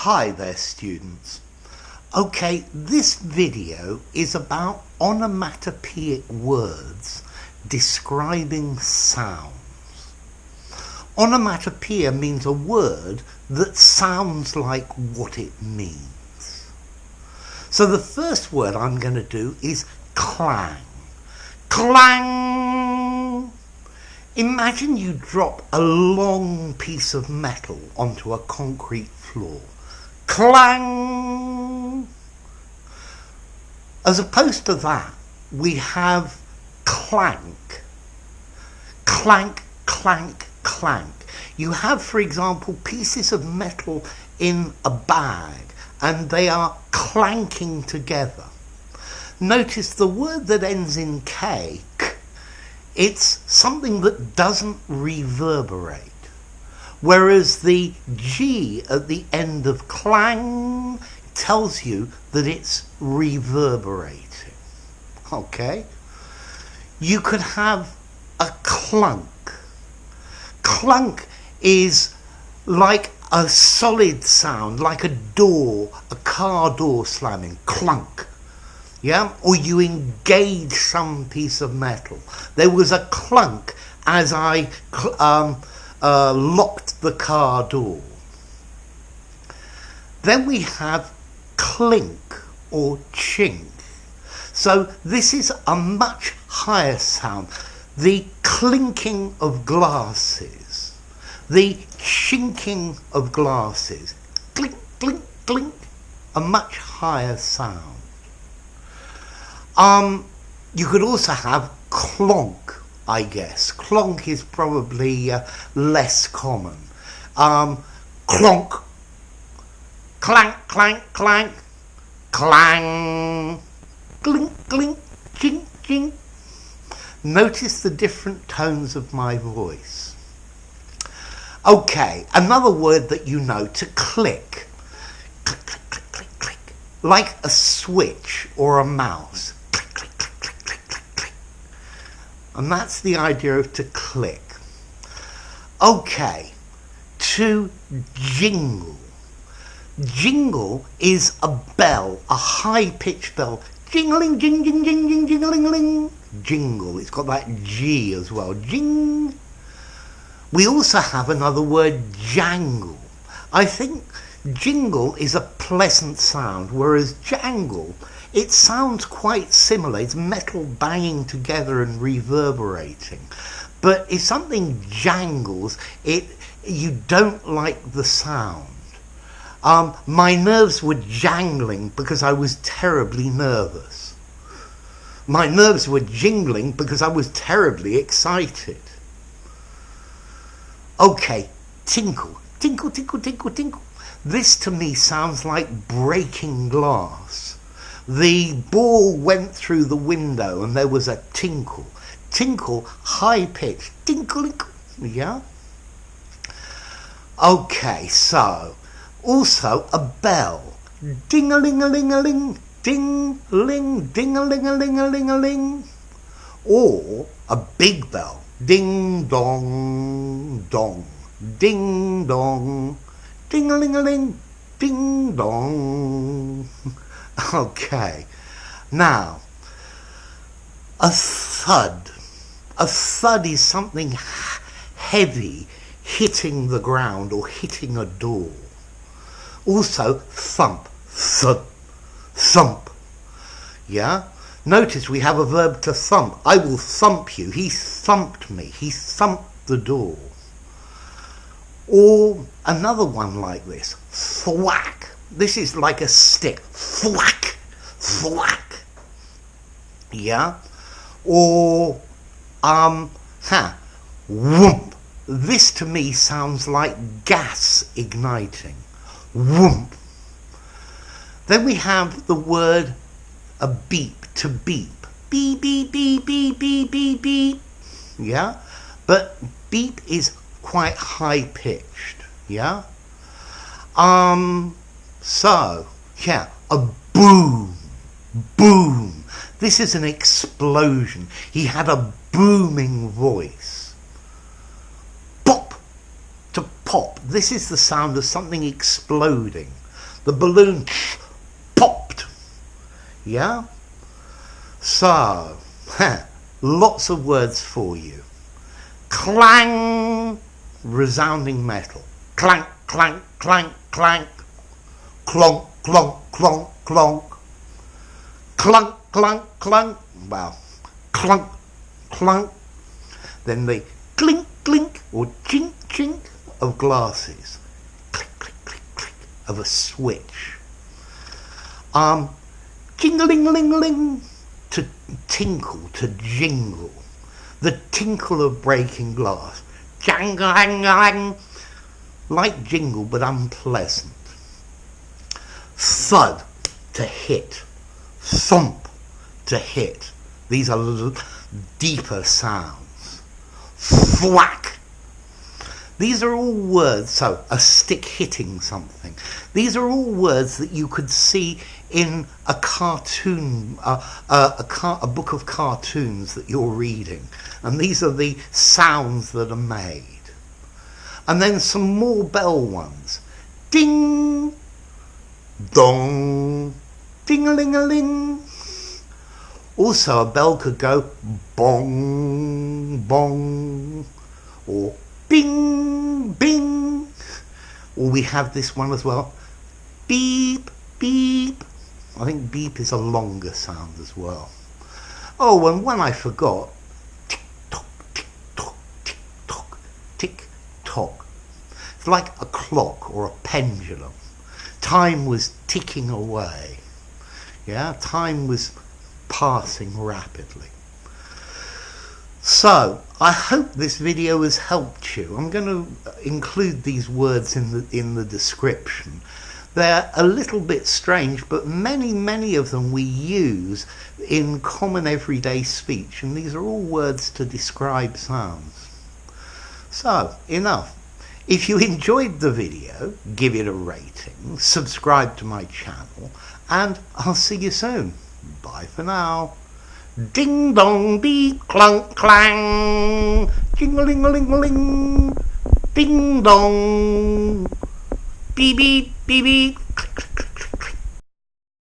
Hi there students. Okay, this video is about onomatopoeic words describing sounds. Onomatopoeia means a word that sounds like what it means. So the first word I'm going to do is clang. Clang! Imagine you drop a long piece of metal onto a concrete floor. Clang! As opposed to that, we have clank. Clank, clank, clank. You have, for example, pieces of metal in a bag and they are clanking together. Notice the word that ends in K, it's something that doesn't reverberate. Whereas the G at the end of clang tells you that it's reverberating. Okay? You could have a clunk. Clunk is like a solid sound, like a door, a car door slamming. Clunk. Yeah? Or you engage some piece of metal. There was a clunk as I locked the car door. Then we have clink or chink. So this is a much higher sound. The clinking of glasses. The chinking of glasses. Clink, clink, clink. A much higher sound. You could also have clonk, I guess. Clonk is probably less common. Clonk, clank, clank, clank, clang, clink, clink, chink, chink. Notice the different tones of my voice. Okay, another word that you know, to click. Click, click, click, click, click. Like a switch or a mouse. And that's the idea of to click. Okay, to jingle. Jingle is a bell, a high-pitched bell. Jingling, jing, jing, jing, jing, jingling, ling. Jingle. It's got that G as well. Jing. We also have another word, jangle. I think jingle is a pleasant sound, whereas jangle, it sounds quite similar. It's metal banging together and reverberating. But if something jangles, you don't like the sound. My nerves were jangling because I was terribly nervous. My nerves were jingling because I was terribly excited. Okay, tinkle. Tinkle, tinkle, tinkle, tinkle. This to me sounds like breaking glass. The ball went through the window and there was a tinkle. Tinkle, high pitch. Tinkle, yeah? Okay, so, also a bell. Ding-a-ling-a-ling-a-ling. Ding-ling, ding-a-ling-a-ling-a-ling-a-ling. Or a big bell. Ding-dong, dong. Ding-dong. Ding-a-ling-a-ling. Ding-dong. Okay, now, a thud. A thud is something heavy hitting the ground or hitting a door. Also, thump, thud, thump. Yeah? Notice we have a verb to thump. I will thump you. He thumped me. He thumped the door. Or another one like this, thwack. This is like a stick. Thwack, thwack. Yeah? Or, whoomp. This to me sounds like gas igniting. Whoomp. Then we have the word a beep, to beep. Beep, beep, beep, beep, beep, beep, beep. Yeah? But beep is quite high pitched. Yeah? So, yeah, a boom, boom. This is an explosion. He had a booming voice. Pop, to pop. This is the sound of something exploding. The balloon popped. Yeah? So, lots of words for you. Clang, resounding metal. Clank, clank, clank, clank. Clonk, clonk, clonk, clonk. Clunk, clunk, clunk. Well, clunk, clunk. Then the clink, clink, or chink, chink of glasses. Click, click, click, click of a switch. Jingling-ling-ling, to tinkle, to jingle. The tinkle of breaking glass. Jang-lang-lang, like jingle but unpleasant. Thud, to hit. Thump, to hit. These are deeper sounds. Thwack. These are all words, so a stick hitting something. These are all words that you could see in a cartoon, a book of cartoons that you're reading. And these are the sounds that are made. And then some more bell ones. Ding, dong, ding-a-ling-a-ling. Also, a bell could go bong, bong, or bing, bing. Or we have this one as well. Beep, beep. I think beep is a longer sound as well. Oh, and one I forgot. Tick tock, tick tock, tick tock, tick tock. It's like a clock or a pendulum. Time was ticking away. Yeah, time was passing rapidly. So, I hope this video has helped you. I'm going to include these words in the description. They're a little bit strange, but many of them we use in common everyday speech, and these are all words to describe sounds. So, enough. If you enjoyed the video, give it a rating, subscribe to my channel, and I'll see you soon. Bye for now. Ding dong beep clunk clang, jingling-a-ling-a-ling, ding dong, beep beep beep beep.